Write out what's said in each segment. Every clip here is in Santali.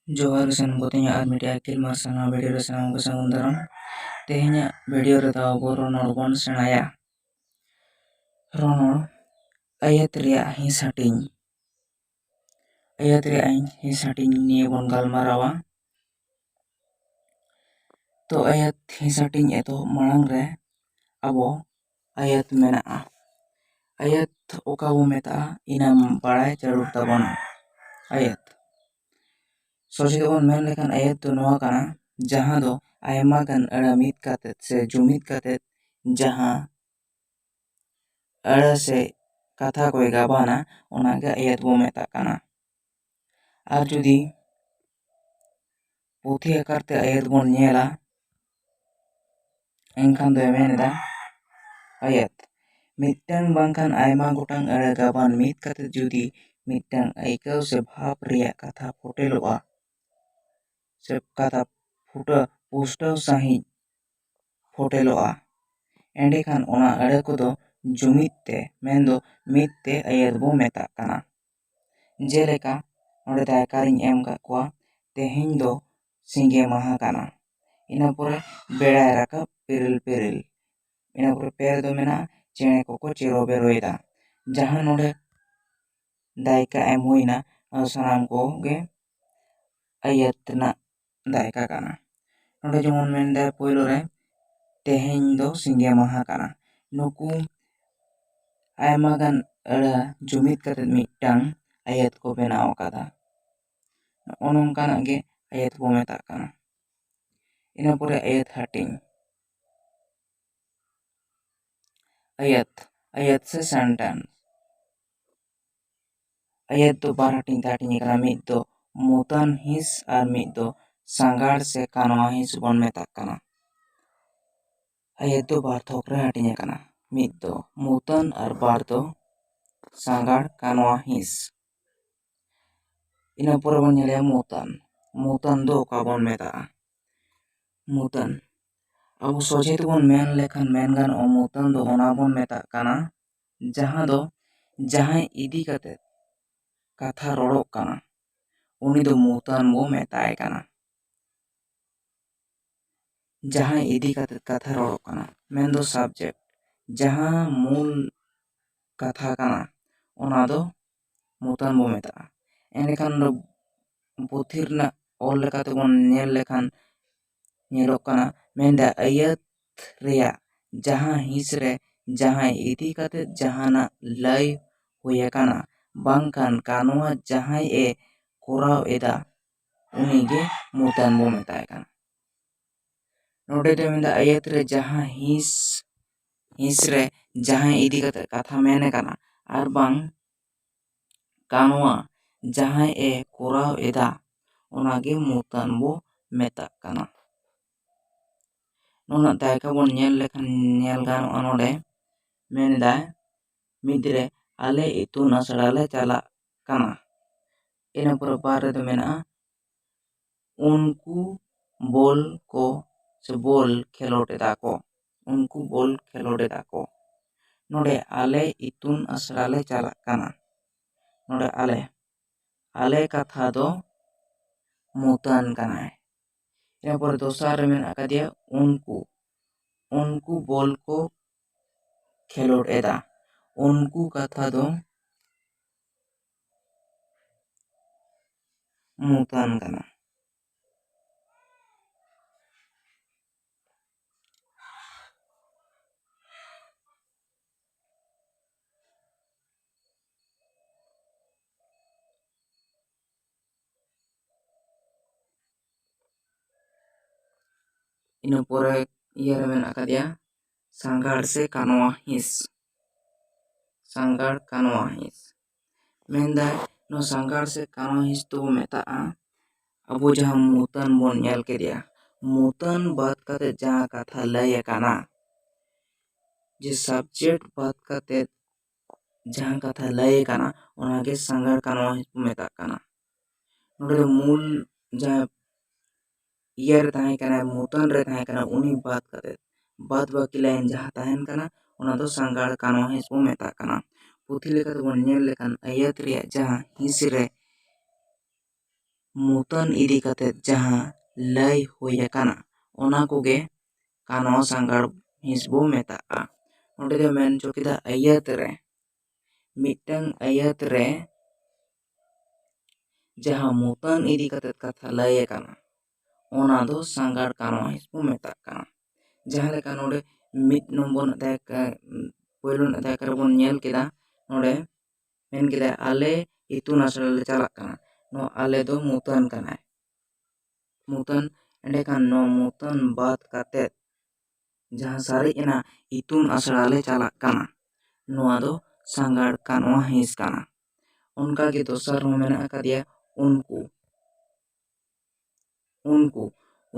जोहार संबोधन आर मीडिया किल मार्सना वीडियो रे सनाम को समुद्रम तेहnya वीडियो रे दाव बो ronor bon senaya ronor ayat ria hisating niye bon galmarawa to ayat hisating eto marang re abo ayat mena'a ayat oka bo meta inam baray jarur tabona ayat sochi bon men lekan ayat to noa kana jahan do ayma gan ara mit katet se jumit katet jahan ara se katha koy gabana onaga ayat bo meta kana ar judi puthi akarte ayat bon nyela engkhan do meneda ayat mittang bangkhan ayma gotang ara gaban mit katet judi mittang aikau se bhab riya katha foteloa se katha futa pustaw sahi foteloa endekhan ona ara kodo jumit te mendo mit te ayat bo meta kana jeleka node daikariñ em ka kwa teheñ do singe maha kana ina pore beray rakab peril peril ina pore per do mena chene koko chero beroida jahan node daika em huina sanam ko ge ayat na daika kana node jemon menda poilo re teheñ do singe maha kana nuku ayma gan ara jumit katet mittang ayat ko benaw kada onongkanak ge ayat bo meta kana ina pore ayat hating ayat se sentence ayat do bar hating te hating kana mid do mutan his ar mid do sangar se kanwa his bon meta kana ayat do bar thok re hating kana mid do mutan ar bar do sangar kanwa his ina pore bon nyele mutan do ka bon meta mutan abu soje bon men lekhan men gan o mutan do ona bon meta kana jahan do jahan idi katet katha rorok kana uni do mutan bo metay kana jahan idi katet katha rorok kana mendo subject jahan mul katha kana ona do mutan bo meta endekhan do puthir na ol lekate bon nyel lekhan nyelok kana menda ayat ria jahan his re jahan idi katet jahana lay huye kana bangkhan kanwa jahan e koraw eda unige mutan bo metay kana node de menda ayat re jahan his re jahan idi katet katha mene kana ar bang kanwa jahan e koraw eda onage mutan bo meta kana nona daika bon nyel lekhan nyel ganoa node meneda midre ale itun asra le chalak kana ina pore bar re do mena unku bol ko se bol khelot eda ko unku bol khelot eda ko node ale itun asra le chalak kana node ale katha do mutan kana ina pore dosar re mena akadia unku bol ko khelot eda unku katha do mutan kana ina pore iya re mena akadia sangar se kanwa his sangar kanwa his menda no sangar se kanwa his do meta'a abo jahan mutan bon nyel kedia mutan bat kate jahan katha lay kana je subject bat kate jahan katha lay kana onage sangar kanwa his bo meta kana node mul jahan iya re tahen kana mutan re tahen kana uni bat kate bat baki lain jahan tahen kana ona do sangar kanwa his bo meta kana puthi lekate bon nyel lekhan ayat ria jahan his re ᱢᱩᱛᱟᱹᱱ ᱤᱫᱤ ᱠᱟᱛᱮᱫ ᱡᱟᱦᱟᱸ ᱞᱟᱹᱭ ᱦᱩᱭ ᱟᱠᱟᱱᱟ ᱚᱱᱟ ᱠᱚᱜᱮ ᱠᱟᱱᱣᱟ ᱥᱟᱸᱜᱟᱲ ᱦᱤᱸᱥ ᱵᱚ ᱢᱮᱛᱟᱜᱼᱟ᱾ ᱚᱸᱰᱮ ᱫᱚ ᱢᱮᱱ ᱦᱚᱪᱚ ᱠᱮᱫᱟ ᱟᱹᱭᱟᱹᱛ ᱨᱮ, ᱢᱤᱫᱴᱟᱝ ᱟᱹᱭᱟᱹᱛ ᱨᱮ ᱡᱟᱦᱟᱸ ᱢᱩᱛᱟᱹᱱ ᱤᱫᱤ ᱠᱟᱛᱮᱫ ᱠᱟᱛᱷᱟ ᱞᱟᱹᱭ ᱟᱠᱟᱱᱟ ᱚᱱᱟ ᱫᱚ ᱥᱟᱸᱜᱟᱲ ᱠᱟᱱᱣᱟ ᱦᱤᱸᱥ ᱵᱚ ᱢᱮᱛᱟᱜ ᱠᱟᱱᱟ᱾ ᱡᱟᱦᱟᱸ ᱞᱮᱠᱟ ᱱᱚᱰᱮ 1 ᱱᱚᱢᱵᱚᱨ ᱯᱳᱭᱞᱳ ᱟᱫᱷᱭᱟᱭ ᱨᱮᱵᱚᱱ ᱧᱮᱞ ᱠᱮᱫᱟ, ᱱᱚᱰᱮ ᱢᱮᱱ ᱠᱮᱫᱟ ᱟᱞᱮ ᱤᱛᱩᱱ ᱟᱥᱲᱟ ᱞᱮ ᱪᱟᱞᱟᱜ ᱠᱟᱱᱟ᱾ ᱱᱚᱣᱟ ᱟᱞᱮ ᱫᱚ ᱢᱩᱛᱟᱹᱱ ᱠᱟᱱᱟᱭ, ᱢᱩᱛᱟᱹᱱ᱾ ᱮᱸᱰᱮᱠᱷᱟᱱ ᱱᱚᱣᱟ ᱢᱩᱛᱟᱹᱱ ᱵᱟᱫ ᱠᱟᱛᱮᱫ ᱡᱟᱦᱟᱸ ᱥᱟᱨᱮᱡ ᱮᱱᱟ ᱤᱛᱩᱱ ᱟᱥᱲᱟ ᱞᱮ ᱪᱟᱞᱟᱜ ᱠᱟᱱᱟ, ᱱᱚᱣᱟ ᱫᱚ ᱥᱟᱸᱜᱟᱲ ᱠᱟᱱᱣᱟ ᱦᱤᱸᱥ ᱠᱟᱱᱟ᱾ ᱚᱱᱠᱟᱜᱮ ᱫᱚᱥᱟᱨ ᱦᱚᱸ ᱢᱮᱱᱟᱜ ᱟᱠᱟᱫᱮᱭᱟ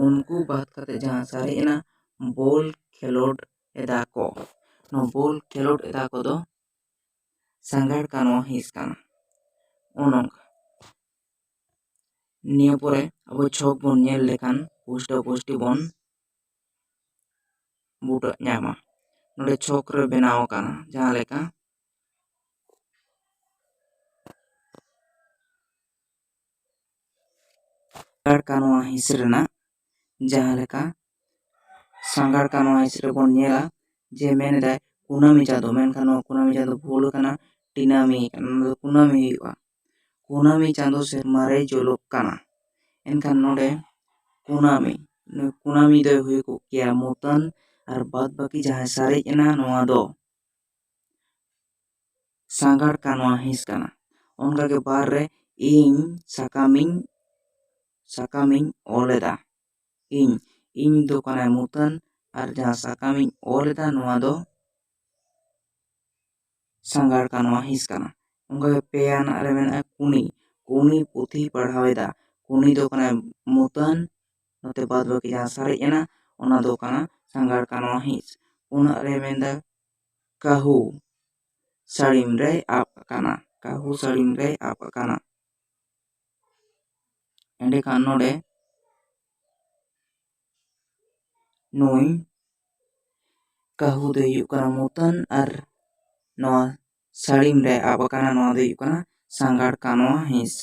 ᱩᱱᱠᱩ ᱵᱟᱫ ᱠᱟᱛᱮᱫ ᱡᱟᱦᱟᱸ ᱥᱟᱨᱮᱡ ᱮᱱᱟ ᱵᱚᱞ ᱠᱷᱮᱞᱳᱰ ᱮᱫᱟ ᱠᱚ, ᱱᱚᱣᱟ ᱵᱚᱞ ᱠᱷᱮᱞᱳᱰ ᱮᱫᱟ ᱠᱚᱫᱚ ᱥᱟᱸᱜᱟᱲ ᱠᱟᱱᱣᱟ ᱦᱤᱸᱥ ᱠᱟᱱᱟ᱾ ᱚᱱᱚᱝᱠᱟ ᱱᱤᱭᱟᱹ ᱯᱚᱨᱮ ᱟᱵᱚ ᱪᱷᱚᱠ ᱵᱚᱱ ᱧᱮᱞ ᱞᱮᱠᱷᱟᱱ ᱯᱩᱥᱴᱟᱹ ᱯᱩᱥᱴᱤ ᱵᱚᱱ ᱵᱩᱴᱟᱹ ᱧᱟᱢᱟ᱾ ᱱᱚᱰᱮ ᱪᱷᱚᱠ ᱨᱮ ᱵᱮᱱᱟᱣ ᱟᱠᱟᱱᱟ ᱡᱟᱦᱟᱸ ᱞᱮᱠᱟ ᱥᱟᱸᱜᱟᱲ ᱠᱟᱱᱣᱟ ᱦᱤᱸᱥ ᱨᱮᱱᱟᱜ ᱡᱟᱦᱟᱸ ᱞᱮᱠᱟ ᱥᱟᱸᱜᱟᱲ ᱠᱟᱱᱣᱟ ᱦᱤᱸᱥ ᱨᱮᱵᱚᱱ ᱧᱮᱞᱟ ᱡᱮ ᱢᱮᱱᱮᱫᱟᱭ ᱠᱩᱱᱟᱹᱢᱤ ᱪᱟᱸᱫᱳ, ᱢᱮᱱᱠᱷᱟᱱ ᱱᱚᱣᱟ ᱠᱩᱱᱟᱹᱢᱤ ᱪᱟᱸᱫᱳ ᱵᱷᱩᱞ ᱟᱠᱟᱱᱟ, ᱴᱤᱱᱟᱢᱤ ᱠᱟᱱᱟ, ᱱᱚᱣᱟ ᱫᱚ ᱠᱩᱱᱟᱹᱢᱤ ᱦᱩᱭᱩᱜᱼᱟ᱾ ᱠᱩᱱᱟᱹᱢᱤ ᱪᱟᱸᱫᱳ ᱥᱮᱨᱢᱟ ᱨᱮᱭ ᱡᱩᱞᱩᱜ ᱠᱟᱱᱟ᱾ ᱮᱱᱠᱷᱟᱱ ᱱᱚᱰᱮ ᱠᱩᱱᱟᱹᱢᱤ ᱫᱚᱭ ᱦᱩᱭ ᱠᱚᱜ ᱜᱮᱭᱟ ᱢᱩᱛᱟᱹᱱ, ᱟᱨ ᱵᱟᱫ ᱵᱟᱹᱠᱤ ᱡᱟᱦᱟᱸᱭ ᱥᱟᱨᱮᱡ ᱮᱱᱟ ᱱᱚᱣᱟ ᱫᱚ ᱥᱟᱸᱜᱟᱲ ᱠᱟᱱᱣᱟ ᱦᱤᱸᱥ ᱠᱟᱱᱟ᱾ ᱚᱱᱠᱟᱜᱮ ᱵᱟᱨ ᱨᱮ ᱤᱧ ᱥᱟᱠᱟᱢᱤᱧ ᱚᱞ ᱮᱫᱟ, ᱤᱧ ᱫᱚ ᱠᱟᱱᱟᱭ ᱢᱩᱛᱟᱹᱱ, ᱟᱨ ᱡᱟᱦᱟᱸ ᱥᱟᱠᱟᱢᱤᱧ ᱚᱞ ᱮᱫᱟ ᱱᱚᱣᱟ ᱫᱚ ᱥᱟᱸᱜᱟᱲ ᱠᱟᱱᱣᱟ ᱦᱤᱸᱥ ᱠᱟᱱᱟ᱾ ᱚᱱᱠᱟᱜᱮ 2 ᱟᱱᱟᱜ ᱨᱮ ᱢᱮᱱᱟᱜᱼᱟ ᱠᱩᱱᱤ ᱯᱩᱛᱷᱤ ᱯᱟᱲᱦᱟᱣ ᱮᱫᱟ, ᱠᱩᱱᱤ ᱫᱚ ᱠᱟᱱᱟᱭ ᱢᱩᱛᱟᱹᱱ, ᱱᱚᱛᱮ ᱵᱟᱫ ᱵᱟᱹᱠᱤ ᱡᱟᱦᱟᱸ ᱥᱟᱨᱮᱡ ᱮᱱᱟ ᱚᱱᱟ ᱫᱚ ᱠᱟᱱᱟ ᱥᱟᱸᱜᱟᱲ ᱠᱟᱱᱣᱟ ᱦᱤᱸᱥ᱾ 4 ᱨᱮ ᱢᱮᱱᱫᱟ ᱠᱟᱹᱦᱩ ᱥᱟᱹᱲᱤᱢ ᱨᱮᱭ ᱟᱵ ᱟᱠᱟᱱᱟ, ᱠᱟᱹᱦᱩ ᱥᱟᱹᱲᱤᱢ ᱨᱮᱭ ᱟᱵ ᱟᱠᱟᱱᱟ᱾ ᱮᱸᱰᱮᱠᱷᱟᱱ ᱱᱚᱰᱮ ᱱᱩᱭ ᱠᱟᱹᱦᱩ ᱫᱚᱭ ᱦᱩᱭᱩᱜ ᱠᱟᱱᱟ ᱢᱩᱛᱟᱹᱱ, ᱟᱨ ᱱᱚᱣᱟ ᱥᱟᱹᱲᱤᱢ ᱨᱮ ᱟᱵ ᱟᱠᱟᱱᱟ ᱱᱚᱣᱟ ᱫᱚ ᱦᱩᱭᱩᱜ ᱠᱟᱱᱟ ᱥᱟᱸᱜᱟᱲ ᱠᱟᱱᱣᱟ ᱦᱤᱸᱥ᱾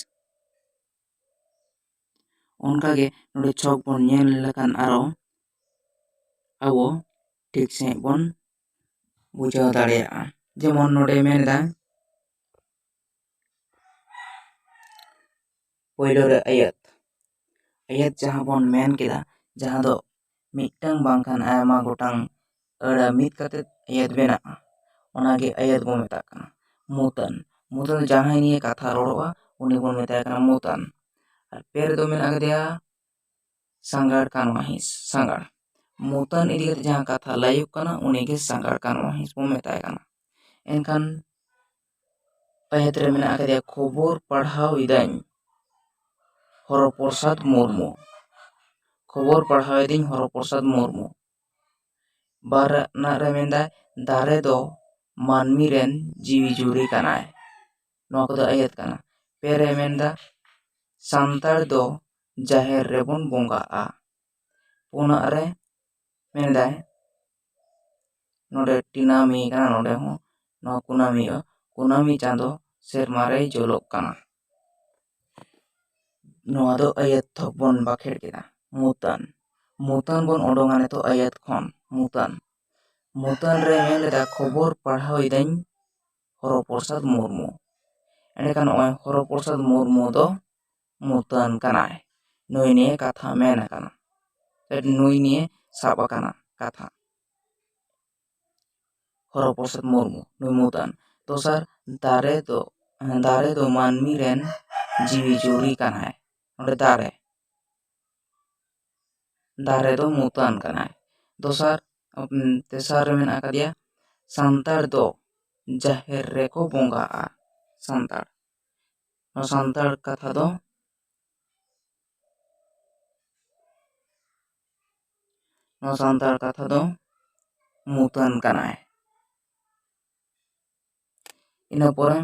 ᱚᱱᱠᱟᱜᱮ ᱱᱚᱰᱮ ᱪᱷᱚᱠ ᱵᱚᱱ ᱧᱮᱞ ᱞᱮᱠᱷᱟᱱ ᱟᱨᱚ ᱟᱵᱚ ᱴᱷᱤᱠ ᱥᱟᱺᱦᱤᱡ ᱵᱚᱱ ᱵᱩᱡᱷᱟᱹᱣ ᱫᱟᱲᱮᱭᱟᱜᱼᱟ᱾ ᱡᱮᱢᱚᱱ ᱱᱚᱰᱮ ᱢᱮᱱᱫᱟ ᱯᱳᱭᱞᱳ ᱨᱮ ᱟᱹᱭᱟᱹᱛ ᱡᱟᱦᱟᱸ ᱵᱚᱱ ᱢᱮᱱ ᱠᱮᱫᱟ, ᱡᱟᱦᱟᱸ ᱫᱚ ᱢᱤᱫᱴᱟᱝ ᱵᱟᱝᱠᱷᱟᱱ ᱟᱭᱢᱟ ᱜᱚᱴᱟᱝ ᱟᱹᱲᱟᱹ ᱢᱤᱫ ᱠᱟᱛᱮᱫ ᱟᱹᱭᱟᱹᱛ ᱵᱮᱱᱟᱜᱼᱟ, ᱚᱱᱟᱜᱮ ᱟᱹᱭᱟᱹᱛ ᱵᱚᱱ ᱢᱮᱛᱟᱜ ᱠᱟᱱᱟ᱾ ᱢᱩᱛᱟᱹᱱ ᱡᱟᱦᱟᱸᱭ ᱱᱤᱭᱮ ᱠᱟᱛᱷᱟ ᱨᱚᱲᱚᱜᱼᱟ ᱩᱱᱤ ᱵᱚᱱ ᱢᱮᱛᱟᱭ ᱠᱟᱱᱟ ᱢᱩᱛᱟᱹᱱ᱾ ᱟᱨ 2 ᱨᱮᱫᱚ ᱢᱮᱱᱟᱜ ᱟᱠᱟᱫᱮᱭᱟ ᱥᱟᱸᱜᱟᱲ ᱠᱟᱱᱣᱟ ᱦᱤᱸᱥ, ᱥᱟᱸᱜᱟᱲ ᱢᱩᱛᱟᱹᱱ ᱤᱫᱤ ᱠᱟᱛᱮᱫ ᱡᱟᱦᱟᱸ ᱠᱟᱛᱷᱟ ᱞᱟᱹᱭᱚᱜ ᱠᱟᱱᱟ ᱩᱱᱤᱜᱮ ᱥᱟᱸᱜᱟᱲ ᱠᱟᱱᱣᱟ ᱦᱤᱸᱥ ᱵᱚᱱ ᱢᱮᱛᱟᱭ ᱠᱟᱱᱟ᱾ ᱮᱱᱠᱷᱟᱱ ᱟᱹᱭᱟᱹᱛ ᱨᱮ ᱢᱮᱱᱟᱜ ᱟᱠᱟᱫᱮᱭᱟ ᱠᱷᱚᱵᱚᱨ ᱯᱟᱲᱦᱟᱣ ᱤᱫᱟᱹᱧ ᱦᱚᱨᱚᱯᱨᱚᱥᱟᱫᱽ ᱢᱩᱨᱢᱩ, ᱠᱷᱚᱵᱚᱨ ᱯᱟᱲᱦᱟᱣ ᱤᱫᱟᱹᱧ ᱦᱚᱨᱚᱯᱨᱚᱥᱟᱫᱽ ᱢᱩᱨᱢᱩ᱾ 2 ᱟᱱᱟᱜ ᱨᱮ ᱢᱮᱱᱫᱟᱭ ᱫᱟᱨᱮ ᱫᱚ ᱢᱟᱹᱱᱢᱤ ᱨᱮᱱ ᱡᱤᱣᱤ ᱡᱩᱨᱤ ᱠᱟᱱᱟᱭ, ᱱᱚᱣᱟ ᱠᱚᱫᱚ ᱟᱹᱭᱟᱹᱛ ᱠᱟᱱᱟ᱾ 2 ᱨᱮ ᱢᱮᱱᱫᱟ ᱥᱟᱱᱛᱟᱲ ᱫᱚ ᱡᱟᱦᱮᱨ ᱨᱮᱵᱚᱱ ᱵᱚᱸᱜᱟᱜᱼᱟ᱾ 4 ᱨᱮ ᱢᱮᱱᱫᱟᱭ ᱱᱚᱰᱮ ᱴᱤᱱᱟᱢᱤ ᱠᱟᱱᱟ, ᱱᱚᱰᱮ ᱦᱚᱸ ᱱᱚᱣᱟ ᱠᱩᱱᱟᱹᱢᱤ ᱪᱟᱸᱫᱳ ᱥᱮᱨᱢᱟ ᱨᱮᱭ ᱡᱩᱞᱩᱜ ᱠᱟᱱᱟ᱾ ᱱᱚᱣᱟ ᱫᱚ ᱟᱹᱭᱟᱹᱛ ᱛᱷᱚᱠ ᱵᱚᱱ ᱵᱟᱠᱷᱮᱲ ᱠᱮᱫᱟ᱾ ᱢᱩᱛᱟᱹᱱ ᱵᱚᱱ ᱚᱰᱚᱝᱟ ᱱᱤᱛᱚᱜ ᱟᱹᱭᱟᱹᱛ ᱠᱷᱚᱱ᱾ ᱢᱩᱛᱟᱹᱱ ᱨᱮ ᱢᱮᱱ ᱞᱮᱫᱟ ᱠᱷᱚᱵᱚᱨ ᱯᱟᱲᱦᱟᱣ ᱤᱫᱟᱹᱧ ᱦᱚᱨᱚᱯᱨᱚᱥᱟᱫᱽ ᱢᱩᱨᱢᱩ᱾ ᱮᱸᱰᱮᱠᱷᱟᱱ ᱱᱚᱜᱼᱚᱭ ᱦᱚᱨᱚᱯᱨᱚᱥᱟᱫᱽ ᱢᱩᱨᱢᱩ ᱫᱚ ᱢᱩᱛᱟᱹᱱ ᱠᱟᱱᱟᱭ, ᱱᱩᱭ ᱱᱤᱭᱮ ᱠᱟᱛᱷᱟ ᱢᱮᱱ ᱟᱠᱟᱱᱟ, ᱱᱩᱭ ᱱᱤᱭᱮ ᱥᱟᱵ ᱟᱠᱟᱱᱟ ᱠᱟᱛᱷᱟ, ᱦᱚᱨᱚᱯᱨᱚᱥᱟᱫᱽ ᱢᱩᱨᱢᱩ ᱱᱩᱭ ᱢᱩᱛᱟᱹᱱ᱾ 2 ᱫᱟᱨᱮ ᱫᱚ ᱢᱟᱹᱱᱢᱤ ᱨᱮᱱ ᱡᱤᱣᱤ ᱡᱩᱨᱤ ᱠᱟᱱᱟᱭ, ᱱᱚᱰᱮ ᱫᱟᱨᱮ ᱫᱚ ᱢᱩᱛᱟᱹᱱ ᱠᱟᱱᱟᱭ᱾ 3 ᱨᱮ ᱢᱮᱱᱟᱜ ᱟᱠᱟᱫᱮᱭᱟ ᱥᱟᱱᱛᱟᱲ ᱫᱚ ᱡᱟᱦᱮᱨ ᱨᱮᱠᱚ ᱵᱚᱸᱜᱟᱜᱼᱟ, ᱥᱟᱱᱛᱟᱲ᱾ ᱱᱚᱣᱟ ᱥᱟᱱᱛᱟᱲ ᱠᱟᱛᱷᱟ ᱫᱚ ᱢᱩᱛᱟᱹᱱ ᱠᱟᱱᱟᱭ᱾ ᱤᱱᱟᱹ ᱯᱚᱨᱮ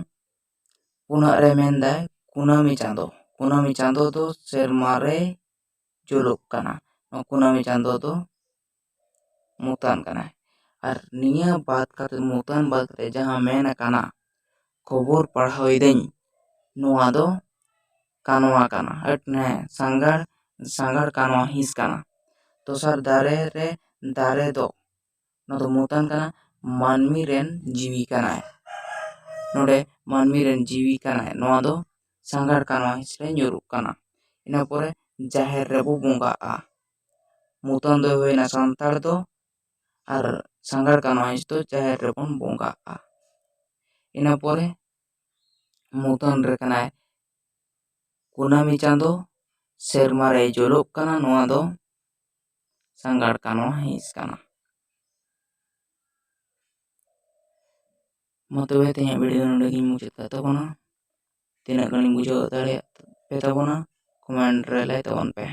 4 ᱨᱮ ᱢᱮᱱᱫᱟᱭ ᱠᱩᱱᱟᱹᱢᱤ ᱪᱟᱸᱫᱳ ᱫᱚ ᱥᱮᱨᱢᱟ ᱨᱮᱭ ᱡᱩᱞᱩᱜ ᱠᱟᱱᱟ, ᱱᱚᱣᱟ ᱠᱩᱱᱟᱹᱢᱤ ᱪᱟᱸᱫᱳ ᱫᱚ ᱢᱩᱛᱟᱹᱱ ᱠᱟᱱᱟᱭ᱾ ᱟᱨ ᱱᱤᱭᱟᱹ ᱵᱟᱫ ᱠᱟᱛᱮᱫ ᱢᱩᱛᱟᱹᱱ ᱵᱟᱫ ᱠᱟᱛᱮᱫ ᱡᱟᱦᱟᱸ ᱢᱮᱱ ᱟᱠᱟᱱᱟ ᱠᱷᱚᱵᱚᱨ ᱯᱟᱲᱦᱟᱣ ᱤᱫᱟᱹᱧ, ᱱᱚᱣᱟ ᱫᱚ ᱠᱟᱱᱣᱟ ᱠᱟᱱᱟ, ᱥᱟᱸᱜᱟᱲ ᱠᱟᱱᱣᱟ ᱦᱤᱸᱥ ᱠᱟᱱᱟ᱾ ᱫᱚᱥᱟᱨ ᱫᱟᱨᱮ ᱫᱚ ᱱᱚᱣᱟ ᱫᱚ ᱢᱩᱛᱟᱹᱱ ᱠᱟᱱᱟ, ᱢᱟᱹᱱᱢᱤ ᱨᱮᱱ ᱡᱤᱣᱤ ᱠᱟᱱᱟᱭ᱾ ᱱᱚᱰᱮ ᱢᱟᱹᱱᱢᱤ ᱨᱮᱱ ᱡᱤᱣᱤ ᱠᱟᱱᱟᱭ, ᱱᱚᱣᱟ ᱫᱚ ᱥᱟᱸᱜᱟᱲ ᱠᱟᱱᱣᱟ ᱦᱤᱸᱥ ᱨᱮ ᱧᱩᱨᱩᱜ ᱠᱟᱱᱟ᱾ ᱤᱱᱟᱹ ᱯᱚᱨᱮ ᱡᱟᱦᱮᱨ ᱨᱮᱵᱚ ᱵᱚᱸᱜᱟᱜᱼᱟ᱾ ᱢᱩᱛᱟᱹᱱ ᱫᱚ ᱦᱩᱭᱱᱟ ᱥᱟᱱᱛᱟᱲ ᱫᱚ, ᱟᱨ ᱥᱟᱸᱜᱟᱲ ᱠᱟᱱᱣᱟ ᱦᱤᱸᱥ ᱫᱚ ᱡᱟᱦᱮᱨ ᱨᱮᱵᱚᱱ ᱵᱚᱸᱜᱟᱜᱼᱟ᱾ ᱤᱱᱟᱹ ᱯᱚᱨᱮ ᱢᱩᱛᱟᱹᱱ ᱨᱮ ᱠᱟᱱᱟᱭ ᱠᱩᱱᱟᱹᱢᱤ ᱪᱟᱸᱫᱳ, ᱥᱮᱨᱢᱟ ᱨᱮᱭ ᱡᱩᱞᱩᱜ ᱠᱟᱱᱟ, ᱱᱚᱣᱟ ᱫᱚ ᱥᱟᱸᱜᱟᱲ ᱠᱟᱱᱣᱟ ᱦᱤᱸᱥ ᱠᱟᱱᱟ᱾ ᱢᱟ ᱛᱚᱵᱮ ᱛᱮᱦᱮᱧᱟᱜ ᱵᱷᱤᱰᱤᱭᱳ ᱱᱚᱰᱮ ᱜᱤᱧ ᱢᱩᱪᱟᱹᱫ ᱠᱟᱜ ᱛᱟᱵᱚᱱᱟ᱾ ᱛᱤᱱᱟᱹᱜ ᱜᱟᱱᱤᱧ ᱵᱩᱡᱷᱟᱹᱣ ᱫᱟᱲᱮᱭᱟᱜ ᱯᱮ ᱛᱟᱵᱚᱱᱟ ᱠᱚᱢᱮᱱᱴ ᱨᱮ ᱞᱟᱹᱭ ᱛᱟᱵᱚᱱ ᱯᱮ᱾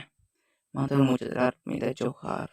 ᱢᱟ ᱛᱚᱵᱮ ᱢᱩᱪᱟᱹᱫ ᱨᱮ ᱟᱨ ᱢᱤᱫ ᱫᱷᱟᱣ ᱡᱚᱦᱟᱨ᱾